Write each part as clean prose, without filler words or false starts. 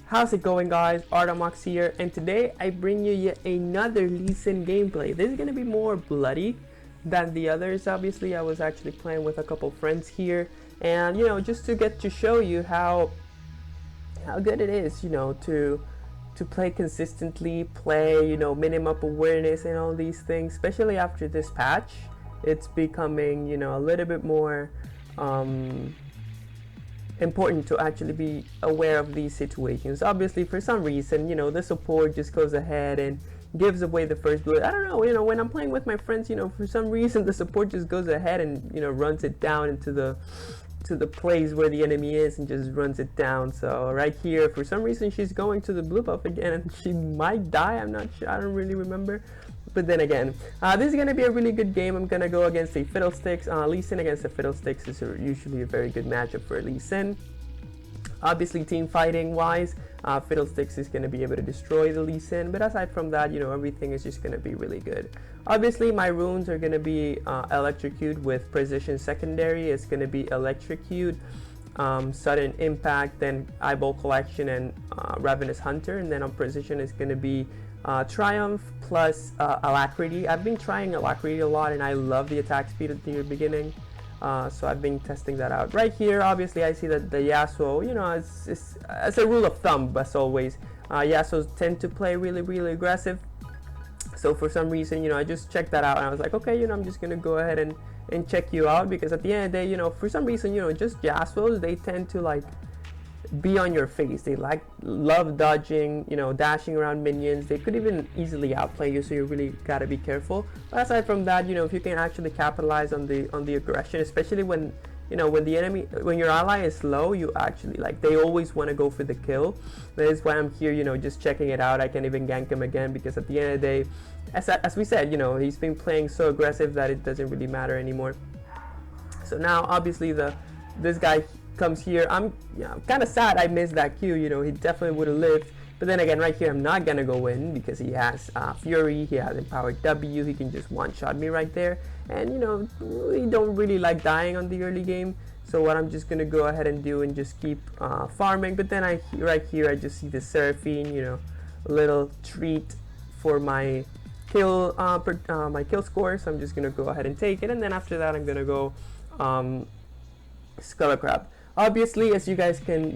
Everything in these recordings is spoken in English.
How's it going, guys? Artomox here, and today I bring you yet another Lee Sin gameplay. This is gonna be more bloody than the others. Obviously, I was actually playing with a couple friends here, and just to get to show you how good it is, to play consistently, play, minimum awareness and all these things. Especially after this patch, it's becoming, a little bit more important to actually be aware of these situations. Obviously, for some reason, the support just goes ahead and gives away the first blood. I don't know, when I'm playing with my friends, for some reason the support just goes ahead and runs it down into the place where the enemy is and just runs it down. So right here, for some reason, she's going to the blue buff again, and she might die. I'm not sure, I don't really remember. But then again, this is going to be a really good game. I'm going to go against a Fiddlesticks. Lee Sin against the Fiddlesticks is usually a very good matchup for Lee Sin. Obviously, team fighting wise, Fiddlesticks is going to be able to destroy the Lee Sin. But aside from that, everything is just going to be really good. Obviously, my runes are going to be Electrocute with Precision Secondary. It's going to be Electrocute, Sudden Impact, then Eyeball Collection, and Ravenous Hunter. And then on Precision, it's going to be Triumph plus Alacrity. I've been trying Alacrity a lot, and I love the attack speed at the beginning. So I've been testing that out. Right here, obviously, I see that the Yasuo, as a rule of thumb, as always, Yasuos tend to play really aggressive. So for some reason, I just checked that out, and I was like, okay, I'm just gonna go ahead and check you out, because at the end of the day, for some reason, just Yasuos, they tend to like be on your face. They love dodging, dashing around minions. They could even easily outplay you, so you really gotta be careful. But aside from that, if you can actually capitalize on the aggression, especially when when your ally is low, you actually they always want to go for the kill. That is why I'm here, just checking it out. I can even gank him again, because at the end of the day, as we said, he's been playing so aggressive that it doesn't really matter anymore. So now, obviously, this guy comes here. I'm kind of sad I missed that Q. He definitely would have lived. But then again, right here, I'm not gonna go in, because he has Fury, he has Empowered W, he can just one-shot me right there. And we don't really like dying on the early game. So what I'm just gonna go ahead and do and just keep farming. But then right here, I just see the Seraphine, a little treat for my kill score. So I'm just gonna go ahead and take it. And then after that, I'm gonna go Skull Crab. Obviously, as you guys can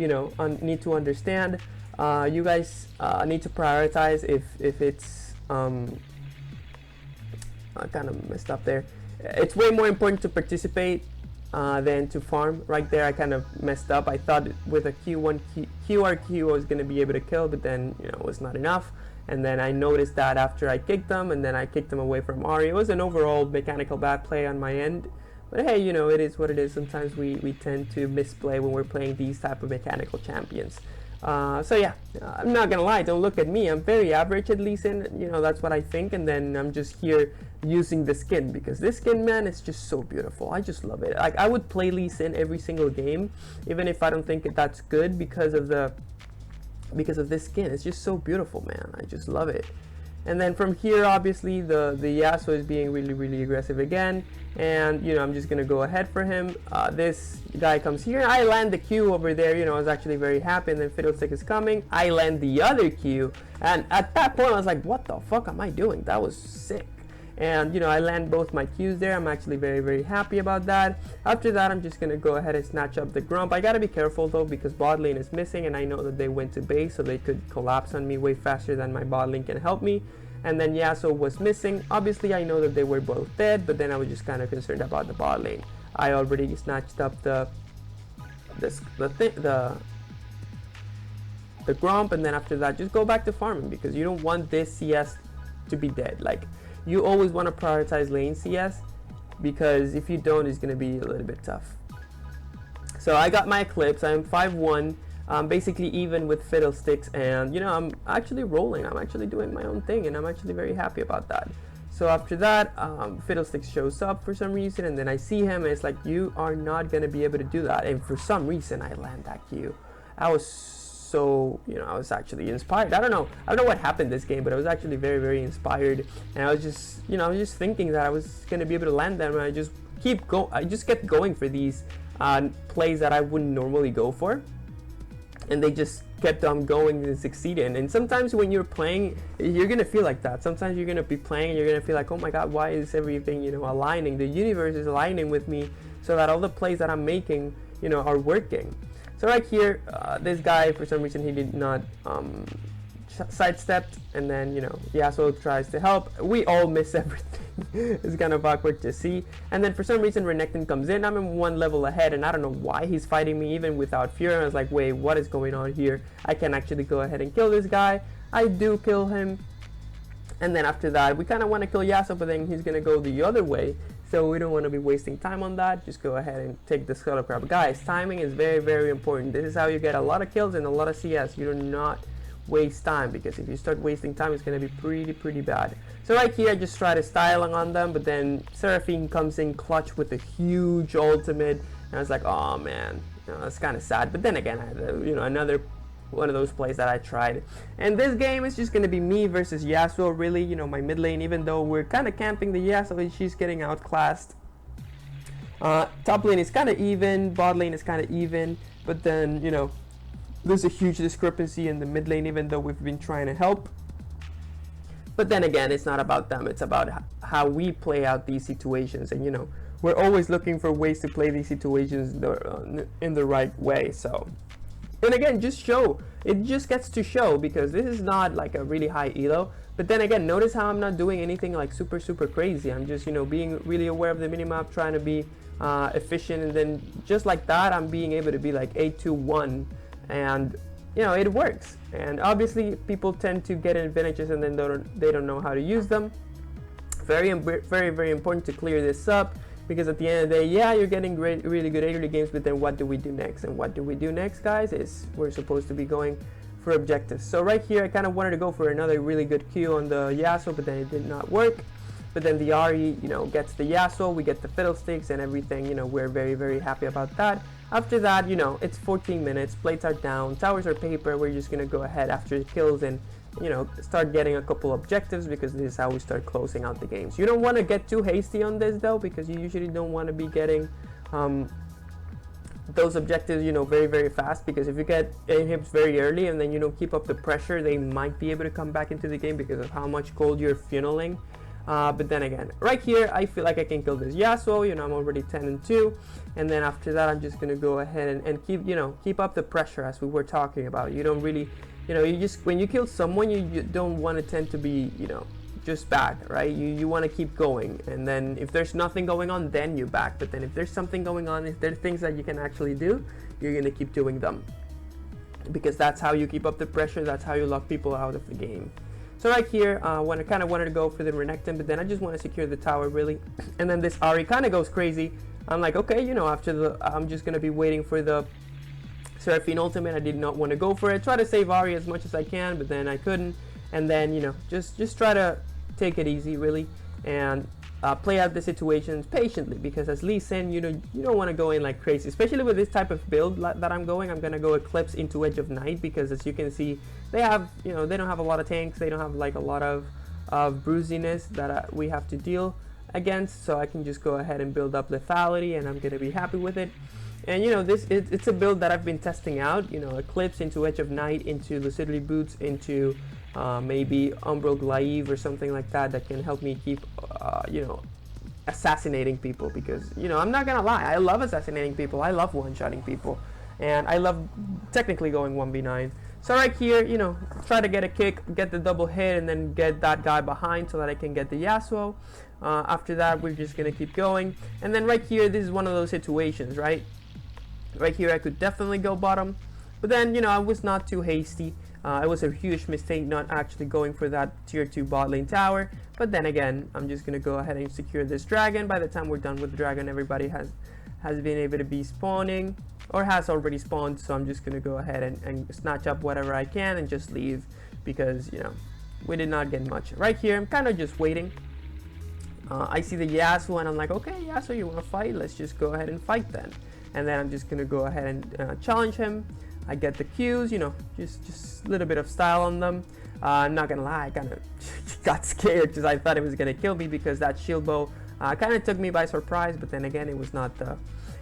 need to understand, you guys need to prioritize if it's I kind of messed up there. It's way more important to participate than to farm. Right there, I kind of messed up. I thought with a QRQ I was going to be able to kill, but then it was not enough. And then I noticed that after I kicked them, and then I kicked them away from Ari. It was an overall mechanical bad play on my end. But hey, it is what it is. Sometimes we tend to misplay when we're playing these type of mechanical champions. So yeah, I'm not gonna lie, don't look at me. I'm very average at Lee Sin, that's what I think. And then I'm just here using the skin, because this skin, man, is just so beautiful. I just love it. I would play Lee Sin every single game, even if I don't think that's good, because of this skin. It's just so beautiful, man. I just love it. And then from here, obviously, the Yasuo is being really aggressive again. And, I'm just going to go ahead for him. This guy comes here. I land the Q over there. I was actually very happy. And then Fiddlestick is coming. I land the other Q. And at that point, I was like, what the fuck am I doing? That was sick. And, I land both my Qs there. I'm actually very happy about that. After that, I'm just going to go ahead and snatch up the Grump. I got to be careful, though, because bot lane is missing. And I know that they went to base, so they could collapse on me way faster than my bot lane can help me. And then Yasuo was missing. Obviously, I know that they were both dead, but then I was just kind of concerned about the bot lane. I already snatched up the Grump, and then after that, just go back to farming, because you don't want this CS to be dead. You always want to prioritize lane CS, because if you don't, it's going to be a little bit tough. So I got my Eclipse. I'm 5-1. Basically even with Fiddlesticks, and I'm actually rolling. I'm actually doing my own thing, and I'm actually very happy about that. So after that, Fiddlesticks shows up for some reason, and then I see him, and it's like, you are not going to be able to do that. And for some reason, I land that Q. I was so, I was actually inspired. I don't know what happened this game, but I was actually very inspired. And I was just, I was just thinking that I was going to be able to land them, and I just kept going for these plays that I wouldn't normally go for. and they just kept on going and succeeding. And sometimes when you're playing, you're gonna feel like that. Sometimes you're gonna be playing and you're gonna feel like, oh my god, why is everything, you know, aligning? The universe is aligning with me so that all the plays that I'm making, you know, are working. So right here, this guy, for some reason, he did not sidestepped, and then, you know, Yasuo tries to help. We all miss everything. It's kind of awkward to see. And then for some reason Renekton comes in. I'm in one level ahead, and I don't know why he's fighting me even without fear. I was like, wait, what is going on here? I can actually go ahead and kill this guy. I do kill him, and then after that we kind of want to kill Yasuo, but then he's gonna go the other way, so we don't want to be wasting time on that. Just go ahead and take the Scuttle Crab. Guys, timing is very, very important. This is how you get a lot of kills and a lot of CS. You do not waste time, because if you start wasting time, it's going to be pretty bad. So right here I just try to styling on them, but then Seraphine comes in clutch with a huge ultimate, and I was like, oh man, you know, that's kind of sad. But then again, I had, you know, another one of those plays that I tried. And this game is just going to be me versus Yasuo, really. You know, my mid lane, even though we're kind of camping the Yasuo, she's getting outclassed. Top lane is kind of even, bot lane is kind of even, but then, you know, there's a huge discrepancy in the mid lane, even though we've been trying to help. But then again, it's not about them, it's about how we play out these situations. And you know, we're always looking for ways to play these situations in the right way. So, and again, just show, it just gets to show, because this is not like a really high elo. But then again, notice how I'm not doing anything like super crazy. I'm just, you know, being really aware of the minimap, trying to be efficient, and then just like that, I'm being able to be like 8-2-1. And you know, it works. And obviously people tend to get advantages and then they don't know how to use them. Very important to clear this up, because at the end of the day, yeah, you're getting really good early games, but then what do we do next? And what do we do next, guys, is we're supposed to be going for objectives. So right here I kind of wanted to go for another really good Q on the Yasuo, but then it did not work. But then the Ahri, you know, gets the Yasuo, we get the Fiddlesticks and everything. You know, we're very happy about that. After that, you know, it's 14 minutes, plates are down, towers are paper. We're just gonna go ahead after the kills and, you know, start getting a couple objectives, because this is how we start closing out the games. You don't want to get too hasty on this though, because you usually don't want to be getting those objectives, you know, very fast, because if you get inhibs very early and then you don't keep up the pressure, they might be able to come back into the game because of how much gold you're funneling. But then again, right here, I feel like I can kill this Yasuo. You know, I'm already 10-2, and then after that, I'm just gonna go ahead and keep, you know, keep up the pressure, as we were talking about. You don't really, you know, you just, when you kill someone, you don't want to tend to be, you know, just back, right? You want to keep going, and then if there's nothing going on, then you back. But then if there's something going on, if there's things that you can actually do, you're gonna keep doing them, because that's how you keep up the pressure. That's how you lock people out of the game. So right here, when I kind of wanted to go for the Renekton, but then I just want to secure the tower, really. And then this Ahri kind of goes crazy. I'm like, okay, you know, after the, I'm just going to be waiting for the Seraphine ultimate. I did not want to go for it. Try to save Ahri as much as I can, but then I couldn't. And then, you know, just try to take it easy, really, and play out the situations patiently, because as Lee Sin, you know, you don't want to go in like crazy, especially with this type of build that I'm going. I'm gonna go Eclipse into Edge of Night, because as you can see, they have, you know, they don't have a lot of tanks, they don't have like a lot of bruisiness that we have to deal against, so I can just go ahead and build up lethality, and I'm gonna be happy with it. And you know, it's a build that I've been testing out, you know, Eclipse into Edge of Night, into Lucidity Boots, into maybe Umbral Glaive or something like that, that can help me keep, you know, assassinating people, because, you know, I'm not gonna lie, I love assassinating people, I love one-shotting people, and I love technically going 1v9. So right here, you know, try to get a kick, get the double hit, and then get that guy behind so that I can get the Yasuo. After that, we're just gonna keep going. And then right here, this is one of those situations, right? Right here, I could definitely go bottom, but then, you know, I was not too hasty. It was a huge mistake not actually going for that tier 2 bot lane tower. But then again, I'm just gonna go ahead and secure this dragon. By the time we're done with the dragon, everybody has been able to be spawning, or has already spawned. So I'm just gonna go ahead and snatch up whatever I can and just leave, because, you know, we did not get much. Right here, I'm kind of just waiting. I see the Yasuo, and I'm like, okay, Yasuo, you want to fight? Let's just go ahead and fight then. And then I'm just gonna go ahead and challenge him. I get the Qs, you know, just a little bit of style on them. I'm not gonna lie, I kind of got scared, because I thought it was gonna kill me, because that shield bow kind of took me by surprise. But then again, it was not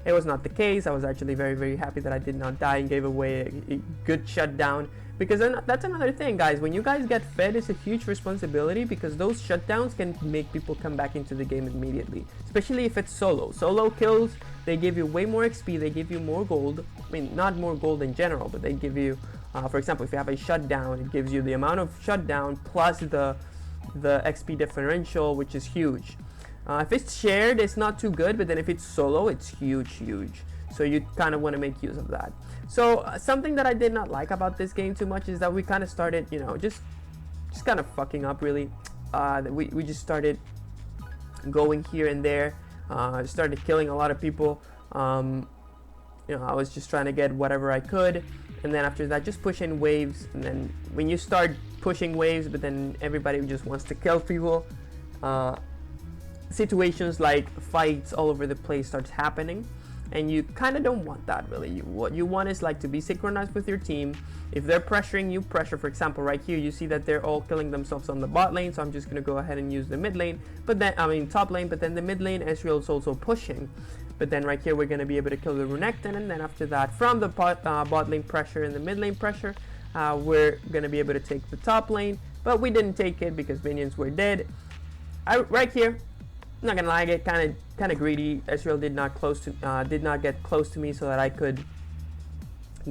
It was not the case. I was actually very, very happy that I did not die and gave away a good shutdown, because then that's another thing, guys. When you guys get fed, it's a huge responsibility, because those shutdowns can make people come back into the game immediately, especially if it's solo kills. They give you way more XP, they give you more gold. I mean, not more gold in general, but they give you, for example, if you have a shutdown, it gives you the amount of shutdown plus the XP differential, which is huge. If it's shared, it's not too good, but then if it's solo, it's huge. So you kind of want to make use of that. So something that I did not like about this game too much is that we kind of started, you know, just kind of fucking up, really. We just started going here and there, started killing a lot of people. You know, I was just trying to get whatever I could, and then after that, just push in waves. And then when you start pushing waves, but then everybody just wants to kill people, situations like fights all over the place starts happening, and you kind of don't want that, really. What you want is like to be synchronized with your team. If they're pressuring you, pressure. For example, right here you see that they're all killing themselves on the bot lane, so I'm just gonna go ahead and use the mid lane, but then top lane, but then the mid lane Ezreal is also pushing. But then right here we're gonna be able to kill the Runecton, and then after that, from the bot lane pressure and the mid lane pressure, we're gonna be able to take the top lane, but we didn't take it because minions were dead. Right here, I'm not gonna lie, I get kind of greedy. Ezreal did not get close to me so that I could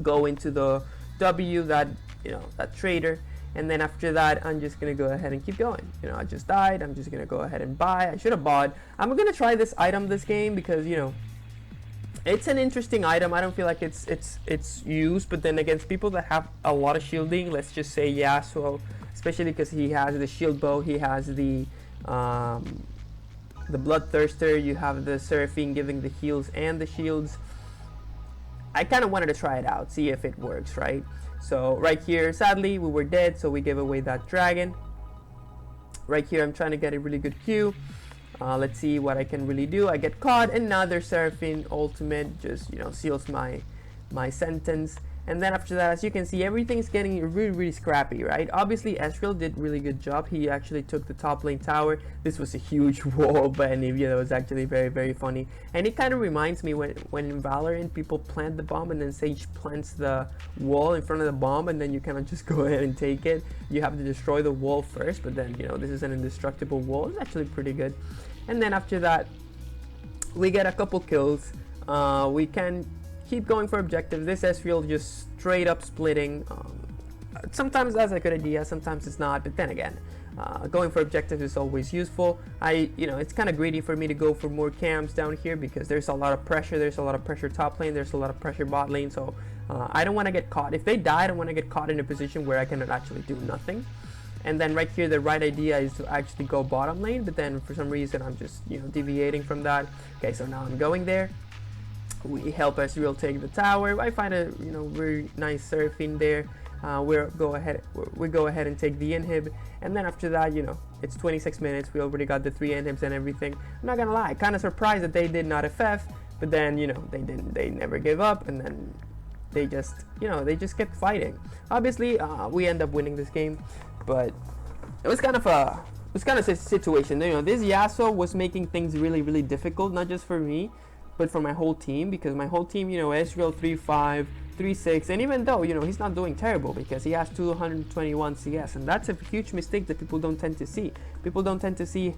go into the W, that, you know, that trader. And then after that, I'm just gonna go ahead and keep going. You know, I just died. I'm just gonna go ahead and buy. I should have bought. I'm gonna try this item this game because, you know, it's an interesting item. I don't feel like it's used, but then against people that have a lot of shielding, let's just say Yasuo, especially because he has the shield bow, he has the Bloodthirster, you have the Seraphine giving the heals and the shields. I kind of wanted to try it out, see if it works, right? So right here, sadly, we were dead, so we gave away that dragon. Right here, I'm trying to get a really good Q. Let's see what I can really do. I get caught, and now their Seraphine ultimate just, you know, seals my sentence. And then after that, as you can see, everything's getting really scrappy, right? Obviously, Ezreal did really good job. He actually took the top lane tower. This was a huge wall by Anivia that was actually very funny. And it kind of reminds me when in Valorant, people plant the bomb and then Sage plants the wall in front of the bomb, and then you kind of just go ahead and take it. You have to destroy the wall first, but then, you know, this is an indestructible wall. It's actually pretty good. And then after that, we get a couple kills. We can keep going for objectives. This Ezreal just straight up splitting. Sometimes that's a good idea, sometimes it's not, but then again, going for objectives is always useful. You know, it's kind of greedy for me to go for more camps down here because there's a lot of pressure. There's a lot of pressure top lane, there's a lot of pressure bot lane, so I don't want to get caught. If they die, I don't want to get caught in a position where I cannot actually do nothing. And then right here, the right idea is to actually go bottom lane, but then for some reason I'm just, you know, deviating from that. Okay, so now I'm going there. We help Ezreal take the tower. I find a, you know, very nice Seraphine there. We go ahead and take the inhib, and then after that, you know, it's 26 minutes. We already got the 3 inhibs and everything. I'm not gonna lie, kind of surprised that they did not FF, but then, you know, they never gave up, and then they just, you know, they just kept fighting. Obviously, we end up winning this game, but it was kind of a situation. You know, this Yasuo was making things really difficult, not just for me, but for my whole team, because my whole team, you know, Ezreal 3-5, 3-6, and even though, you know, he's not doing terrible because he has 221 CS, and that's a huge mistake that people don't tend to see. People don't tend to see,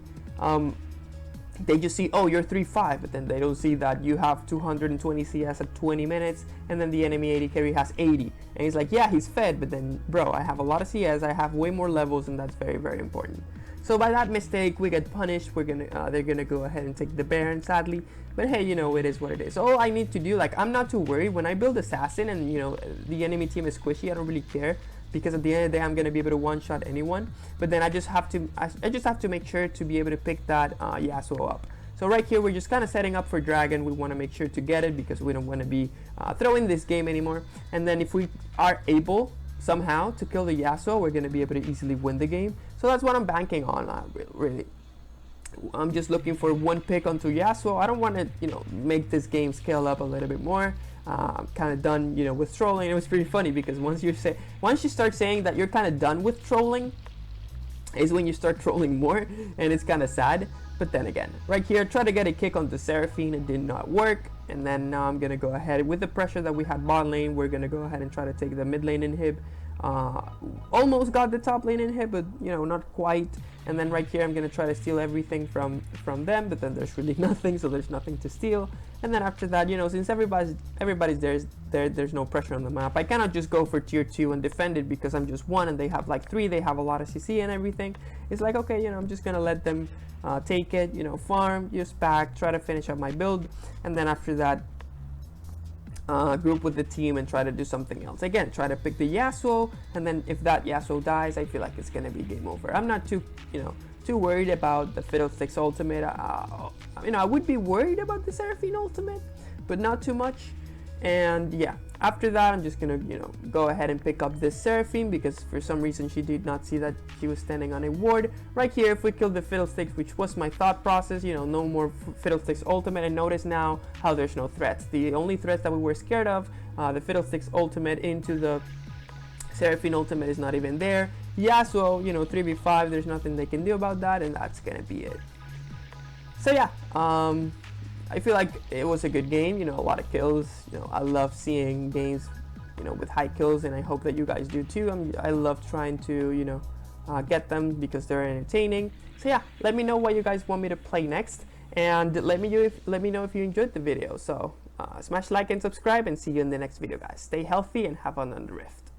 they just see, oh, you're 3-5, but then they don't see that you have 220 CS at 20 minutes, and then the enemy AD carry has 80, and he's like, yeah, he's fed, but then, bro, I have a lot of CS, I have way more levels, and that's very important. So by that mistake, we get punished. They're gonna go ahead and take the Baron, sadly. But hey, you know, it is what it is. All I need to do, like, I'm not too worried when I build Assassin and, you know, the enemy team is squishy. I don't really care, because at the end of the day, I'm gonna be able to one-shot anyone. But then I just have to make sure to be able to pick that Yasuo up. So right here, we're just kind of setting up for Dragon. We want to make sure to get it because we don't want to be throwing this game anymore. And then if we are able somehow to kill the Yasuo, we're going to be able to easily win the game. So that's what I'm banking on, really. I'm just looking for one pick onto Yasuo. I don't want to, you know, make this game scale up a little bit more. I'm kind of done, you know, with trolling. It was pretty funny because once you start saying that you're kind of done with trolling, is when you start trolling more, and it's kind of sad. But then again, right here, try to get a kick on the Seraphine, it did not work, And then now I'm gonna go ahead with the pressure that we had bot lane. We're gonna go ahead and try to take the mid lane inhib. Almost got the top lane inhib, but you know, not quite. And then right here I'm gonna try to steal everything from them, but then there's really nothing, so there's nothing to steal. And then after that, you know, since everybody's there's no pressure on the map, I cannot just go for tier 2 and defend it because I'm just 1 and they have like 3, they have a lot of CC and everything. It's like, okay, you know, I'm just gonna let them take it, you know, farm, use pack, try to finish up my build, and then after that group with the team and try to do something else. Again, try to pick the Yasuo, and then if that Yasuo dies, I feel like it's gonna be game over. I'm not too, you know, too worried about the Fiddlesticks ultimate. You know, I would be worried about the Seraphine ultimate, but not too much. And yeah, after that, I'm just gonna, you know, go ahead and pick up this Seraphine because for some reason she did not see that she was standing on a ward. Right here, if we kill the Fiddlesticks, which was my thought process, you know, no more Fiddlesticks ultimate. And notice now how there's no threats. The only threats that we were scared of, the Fiddlesticks ultimate into the Seraphine ultimate is not even there. Yasuo, you know, 3v5, there's nothing they can do about that, and that's gonna be it. So yeah, I feel like it was a good game, you know, a lot of kills. You know, I love seeing games, you know, with high kills, and I hope that you guys do too. I love trying to, you know, get them because they're entertaining. So yeah, let me know what you guys want me to play next, and let me know if you enjoyed the video. So smash like and subscribe, and see you in the next video, guys. Stay healthy and have fun on the Rift.